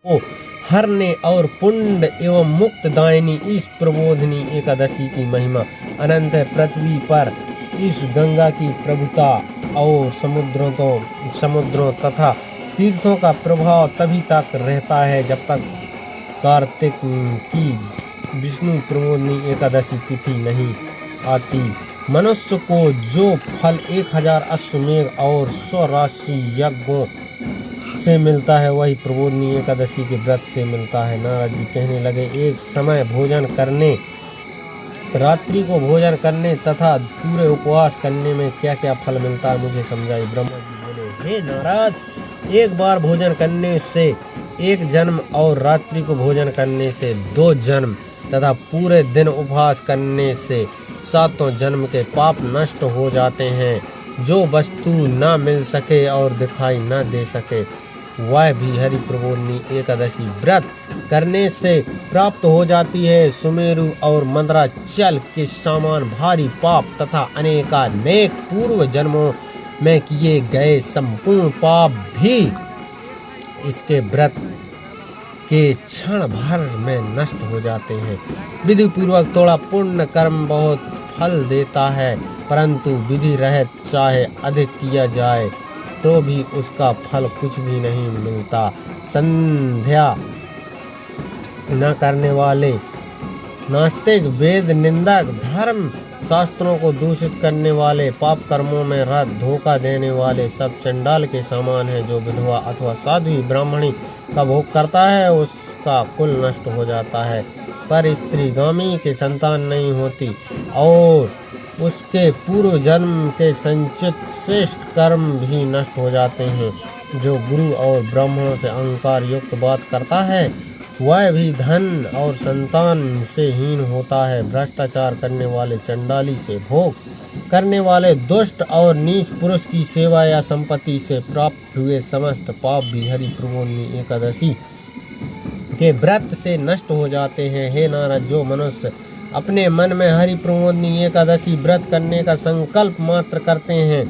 को हरने और पुण्य एवं मुक्त दायिनी इस प्रबोधिनी एकादशी की महिमा अनंत है। पृथ्वी पर इस गंगा की प्रभुता और समुद्रों तथा तीर्थों का प्रभाव तभी तक रहता है जब तक कार्तिक की विष्णु प्रबोधिनी एकादशी तिथि नहीं आती। मनुष्य को जो फल 1000 अश्वमेघ और 100 राशि यज्ञों से मिलता है वही प्रबोधिनी एकादशी के व्रत से मिलता है। नारद जी कहने लगे, एक समय भोजन करने, रात्रि को भोजन करने तथा पूरे उपवास करने में क्या क्या फल मिलता है मुझे समझाइए। ब्रह्मा जी बोले, हे नारद, एक बार भोजन करने से 1 जन्म और रात्रि को भोजन करने से 2 जन्म तथा पूरे दिन उपवास करने से 7 जन्म के पाप नष्ट हो जाते हैं। जो वस्तु न मिल सके और दिखाई न दे सके वह भी हरि प्रबोधिनी एकादशी व्रत करने से प्राप्त हो जाती है। सुमेरु और मंदराचल के समान भारी पाप तथा अनेकानेक पूर्व जन्मों में किए गए संपूर्ण पाप भी इसके व्रत के क्षण भर में नष्ट हो जाते हैं। विधि पूर्वक थोड़ा पुण्य कर्म बहुत फल देता है, परंतु विधि रहित चाहे अधिक किया जाए तो भी उसका फल कुछ भी नहीं मिलता। संध्या न करने वाले, नास्तिक, वेद निंदक, धर्म शास्त्रों को दूषित करने वाले, पाप कर्मों में रत, धोखा देने वाले सब चंडाल के समान है। जो विधवा अथवा साध्वी ब्राह्मणी का भोग करता है उसका कुल नष्ट हो जाता है, पर स्त्रीगामी के संतान नहीं होती और उसके पूर्व जन्म के संचित श्रेष्ठ कर्म भी नष्ट हो जाते हैं। जो गुरु और ब्राह्मणों से अहंकार युक्त बात करता है वह भी धन और संतान से हीन होता है। भ्रष्टाचार करने वाले, चंडाली से भोग करने वाले, दुष्ट और नीच पुरुष की सेवा या संपत्ति से प्राप्त हुए समस्त पाप भी हरि प्रबोधिनी एकादशी के व्रत से नष्ट हो जाते हैं। हे नारद, जो मनुष्य अपने मन में हरि प्रबोधिनी एकादशी व्रत करने का संकल्प मात्र करते हैं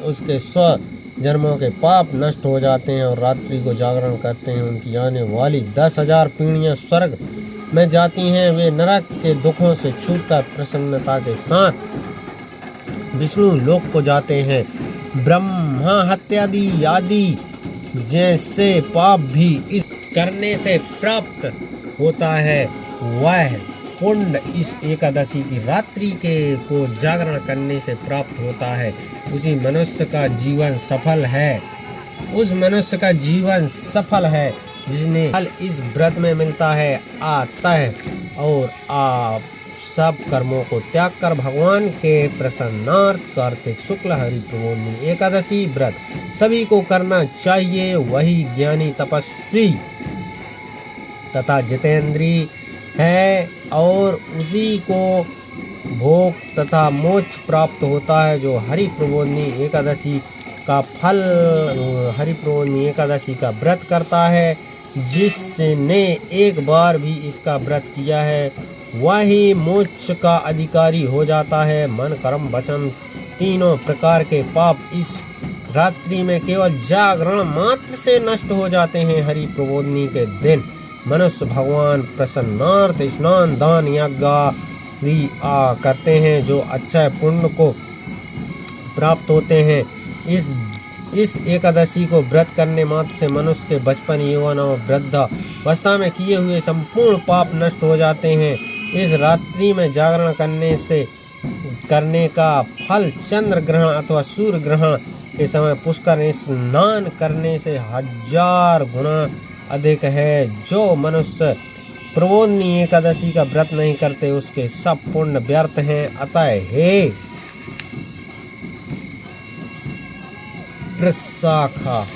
उसके 100 जन्मों के पाप नष्ट हो जाते हैं और रात्रि को जागरण करते हैं उनकी आने वाली 10,000 पीढ़ियां स्वर्ग में जाती हैं। वे नरक के दुखों से छूटकर प्रसन्नता के साथ विष्णु लोक को जाते हैं। ब्रह्मा हत्यादि आदि जैसे पाप भी इस करने से प्राप्त होता है वह पुण्य इस एकादशी की रात्रि के को जागरण करने से प्राप्त होता है। उसी मनुष्य का जीवन सफल है, उस मनुष्य का जीवन सफल है जिसने फल इस व्रत में मिलता है। अतः और आप सब कर्मों को त्याग कर भगवान के प्रसन्नार्थ कार्तिक शुक्ल हरि प्रबोधिनी एकादशी व्रत सभी को करना चाहिए। वही ज्ञानी, तपस्वी तथा जितेंद्रिय है और उसी को भोग तथा मोक्ष प्राप्त होता है। जो हरि प्रबोधिनी एकादशी का फल, हरि प्रबोधिनी एकादशी का व्रत करता है, जिसने एक बार भी इसका व्रत किया है वही मोक्ष का अधिकारी हो जाता है। मन, कर्म, वचन तीनों प्रकार के पाप इस रात्रि में केवल जागरण मात्र से नष्ट हो जाते हैं। हरि प्रबोधिनी के दिन मनुष्य भगवान प्रसन्नार्थ स्नान, दान, यज्ञ करते हैं जो अच्छा पुण्य को प्राप्त होते हैं। इस एकादशी को व्रत करने मात्र से मनुष्य के बचपन, यौवन और वृद्धावस्था में किए हुए संपूर्ण पाप नष्ट हो जाते हैं। इस रात्रि में जागरण करने का फल चंद्र ग्रहण अथवा सूर्य ग्रहण के समय पुष्कर स्नान करने से 1000 गुना अधिक है। जो मनुष्य प्रबोधिनी एकादशी का व्रत नहीं करते उसके सब पुण्य व्यर्थ हैं। अतः हे प्रशाखा,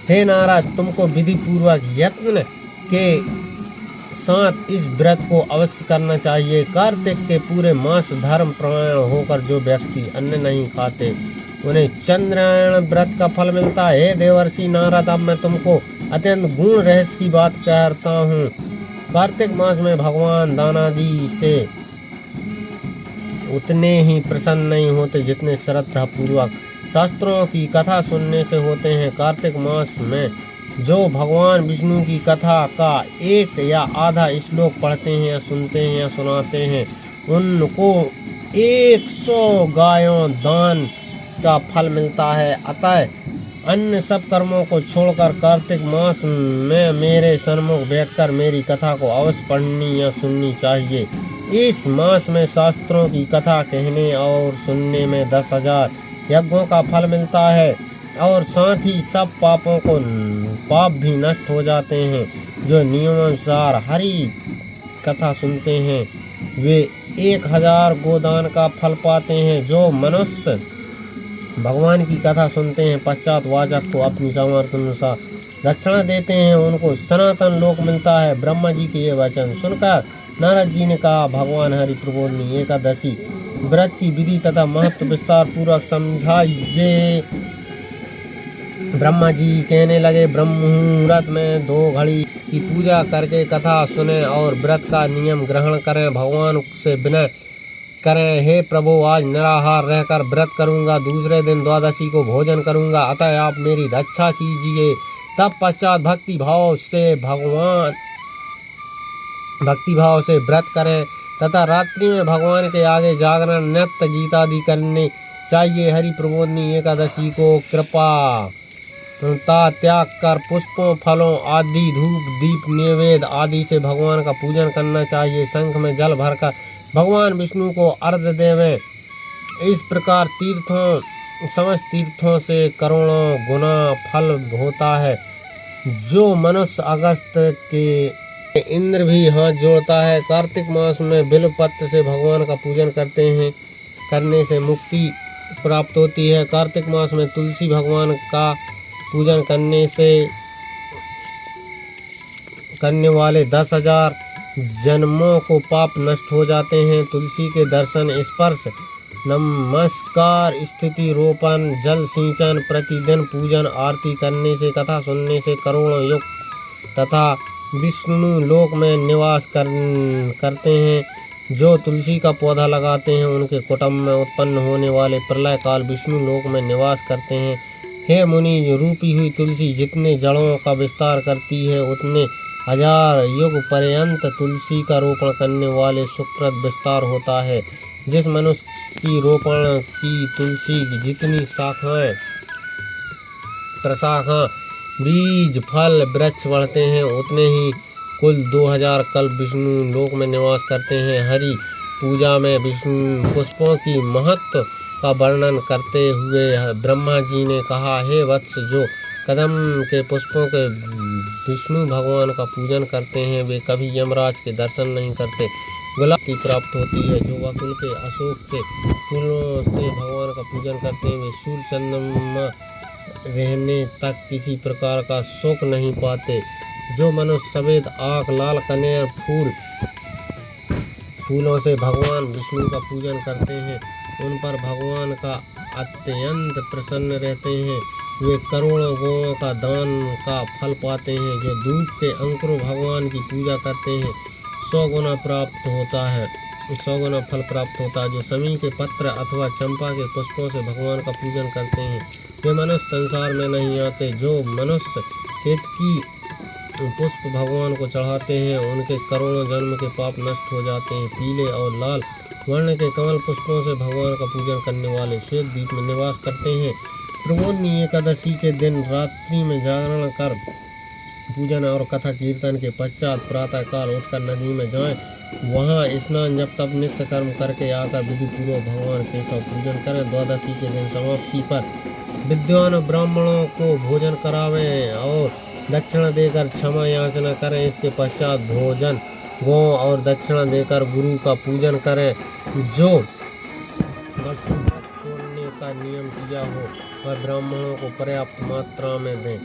हे नारद, तुमको विधि पूर्वक यत्न के साथ इस व्रत को अवश्य करना चाहिए। कार्तिक के पूरे मास धर्म परायण होकर जो व्यक्ति अन्न नहीं खाते उन्हें चंद्रायण व्रत का फल मिलता है। हे देवर्षि नारद, अब मैं तुमको अत्यंत गूढ़ रहस्य की बात कहता हूँ। कार्तिक मास में भगवान दानादि से उतने ही प्रसन्न नहीं होते जितने श्रद्धा पूर्वक शास्त्रों की कथा सुनने से होते हैं। कार्तिक मास में जो भगवान विष्णु की कथा का एक या आधा श्लोक पढ़ते हैं या सुनते हैं या सुनाते हैं, उनको 100 गायों दान का फल मिलता है। अतः अन्य सब कर्मों को छोड़कर कार्तिक मास में मेरे सन्मुख बैठकर मेरी कथा को अवश्य पढ़नी या सुननी चाहिए। इस मास में शास्त्रों की कथा कहने और सुनने में 10,000 यज्ञों का फल मिलता है और साथ ही सब पाप भी नष्ट हो जाते हैं। जो नियमानुसार हरि कथा सुनते हैं वे 1000 गोदान का फल पाते हैं। जो मनुष्य भगवान की कथा सुनते हैं पश्चात वाचक को अपनी सामर्थ्य अनुसार दक्षिणा देते हैं, उनको सनातन लोक मिलता है। ब्रह्मा जी के ये वचन सुनकर नारद जी ने कहा, भगवान हरि प्रबोधिनी एकादशी व्रत की विधि तथा महत्व विस्तार पूर्वक समझाइए। ब्रह्मा जी कहने लगे, ब्रह्म मुहूर्त में 2 घड़ी की पूजा करके कथा सुने और व्रत का नियम ग्रहण करें, भगवान से विनय करें, हे प्रभु आज निराहार रहकर व्रत करूंगा, दूसरे दिन द्वादशी को भोजन करूंगा, अतः आप मेरी रक्षा कीजिए। तब पश्चात भक्ति भाव से व्रत करें तथा रात्रि में भगवान के आगे जागरण नृत्य गीतादि करने चाहिए। हरि प्रबोधिनी एकादशी को कृपा त्याग कर पुष्पों फलों आदि धूप दीप नैवेद्य आदि से भगवान का पूजन करना चाहिए। शंख में जल भरकर भगवान विष्णु को अर्घ्य देवें। इस प्रकार समस्त तीर्थों से करोड़ों गुना फल होता है। जो मनुष्य अगस्त के इंद्र भी हाथ जोड़ता है। कार्तिक मास में बिल्व पत्र से भगवान का पूजन करने से मुक्ति प्राप्त होती है। कार्तिक मास में तुलसी भगवान का पूजन करने वाले 10,000 जन्मों को पाप नष्ट हो जाते हैं। तुलसी के दर्शन, स्पर्श, नमस्कार, स्तुति, रोपण, जल सिंचन, प्रतिदिन पूजन आरती करने से, कथा सुनने से करोड़ों युग तथा विष्णु लोक में निवास करते हैं। जो तुलसी का पौधा लगाते हैं उनके कुटुंब में उत्पन्न होने वाले प्रलय काल विष्णु लोक में निवास करते हैं। हे मुनि, रूपी हुई तुलसी जितने जड़ों का विस्तार करती है उतने 1000 युग पर्यंत तुलसी का रोपण करने वाले सुकृत विस्तार होता है। जिस मनुष्य की रोपण की तुलसी जितनी शाखाएं प्रशाखा बीज फल वृक्ष बढ़ते हैं उतने ही कुल 2000 कल्प विष्णु लोक में निवास करते हैं। हरि पूजा में विष्णु पुष्पों की महत्व का वर्णन करते हुए ब्रह्मा जी ने कहा, हे वत्स, जो कदम के पुष्पों के विष्णु भगवान का पूजन करते हैं वे कभी यमराज के दर्शन नहीं करते। गुलाब की प्राप्त होती है। जो वकुल के अशोक के फूलों से भगवान का पूजन करते हैं वे सूर्य चंद्रमा रहने तक किसी प्रकार का शोक नहीं पाते। जो मनुष्य सफेद आँख, लाल कनेर फूलों से भगवान विष्णु का पूजन करते हैं उन पर भगवान का अत्यंत प्रसन्न रहते हैं। वे करोड़ों गौओं का दान का फल पाते हैं। जो दूध के अंकुरों भगवान की पूजा करते हैं 100 गुना प्राप्त होता है, 100 गुना फल प्राप्त होता है। जो समी के पत्र अथवा चंपा के पुष्पों से भगवान का पूजन करते हैं वे मनुष्य संसार में नहीं आते। जो मनुष्य केतकी पुष्प भगवान को चढ़ाते हैं उनके करोड़ों जन्म के पाप नष्ट हो जाते हैं। पीले और लाल वर्ण के कमल पुष्पों से भगवान का पूजन करने वाले श्वेत द्वीप में निवास करते हैं। प्रबोधिनी एकादशी के दिन रात्रि में जागरण कर पूजन और कथा कीर्तन के पश्चात प्रातः काल उठकर नदी में जाएं, वहां स्नान जप तप नित्य कर्म करके आकर विधि पूर्वक भगवान के सब पूजन करें। द्वादशी के दिन समाप्ति पर विद्वान ब्राह्मणों को भोजन करावें और दक्षिणा देकर क्षमा याचना करें। इसके पश्चात भोजन गौ और दक्षिणा देकर गुरु का पूजन करें। जो वस्तु छोड़ने का नियम किया हो वह ब्राह्मणों को पर्याप्त मात्रा में दें।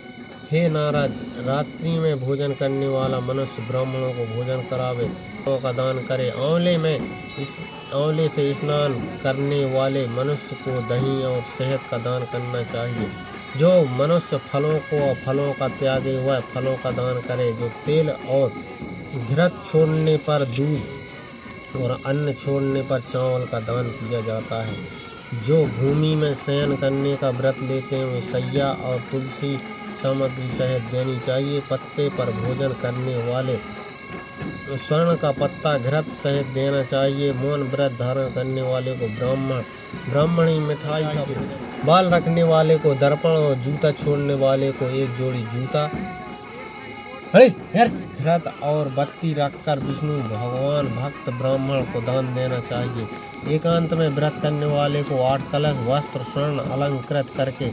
हे नारद, रात्रि में भोजन करने वाला मनुष्य ब्राह्मणों को भोजन करावे, का दान करे। आंवले से स्नान करने वाले मनुष्य को दही और शहद का दान करना चाहिए। जो मनुष्य फलों का त्यागे वह फलों का दान करे। जो तेल और घृत छोड़ने पर दूध और अन्न छोड़ने पर चावल का दान किया जाता है। जो भूमि में शयन करने का व्रत लेते हैं वे सैया और तुलसी सामग्री सहित देनी चाहिए। पत्ते पर भोजन करने वाले स्वर्ण का पत्ता घृत सहित देना चाहिए। मौन व्रत धारण करने वाले को ब्राह्मणी मिठाई का बाल रखने वाले को दर्पण और जूता छोड़ने वाले को एक जोड़ी जूता घृत और बत्ती रखकर विष्णु भगवान भक्त ब्राह्मण को दान देना चाहिए। एकांत में व्रत करने वाले को 8 कलश वस्त्र स्वर्ण अलंकृत करके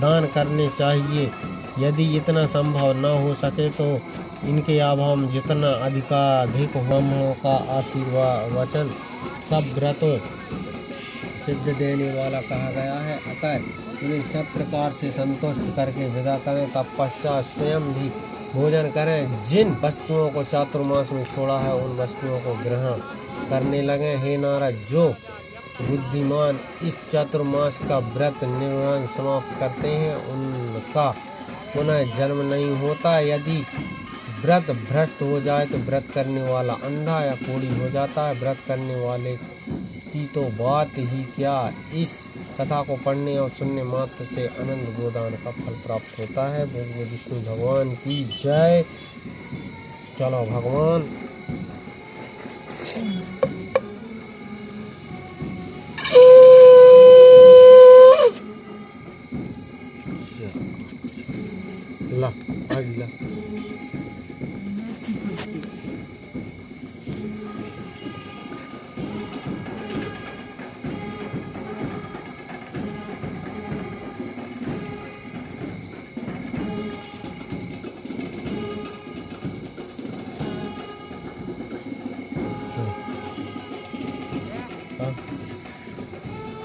दान करने चाहिए। यदि इतना संभव न हो सके तो इनके अभाव में जितना अधिकाधिक ब्राह्मणों का आशीर्वाद वचन सब व्रतों सिद्ध देने वाला कहा गया है। अतः उन्हें सब प्रकार से संतुष्ट करके विदा करें, तत्पश्चात स्वयं भी भोजन करें। जिन वस्तुओं को चातुर्मास में छोड़ा है उन वस्तुओं को ग्रहण करने लगे। हे नारद, जो बुद्धिमान इस चातुर्मास का व्रत निर्वहन समाप्त करते हैं उनका पुनः जन्म नहीं होता। यदि व्रत भ्रष्ट हो जाए तो व्रत करने वाला अंधा या कोढ़ी हो जाता है। व्रत करने वाले की तो बात ही क्या, इस कथा को पढ़ने और सुनने मात्र से अनंत गोदान का फल प्राप्त होता है। बोलिए विष्णु भगवान की जय। चलो भगवान ला आज ला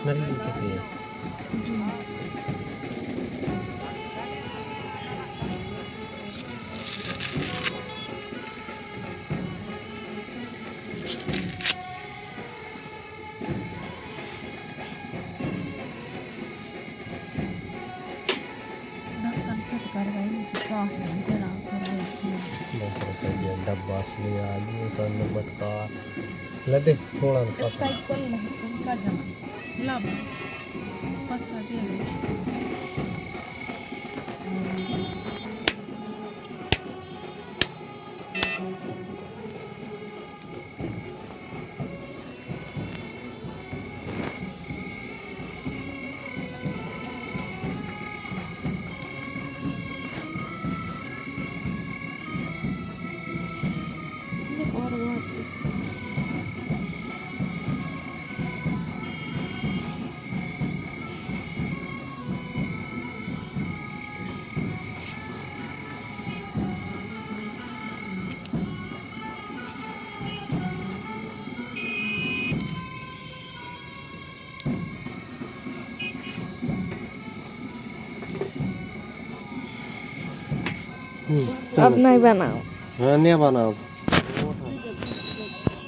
नहीं लिखते हैं। डब्बा से आलू सन मटका लदे थोड़ा अब नहीं बनाओ। हाँ नहीं बनाओ।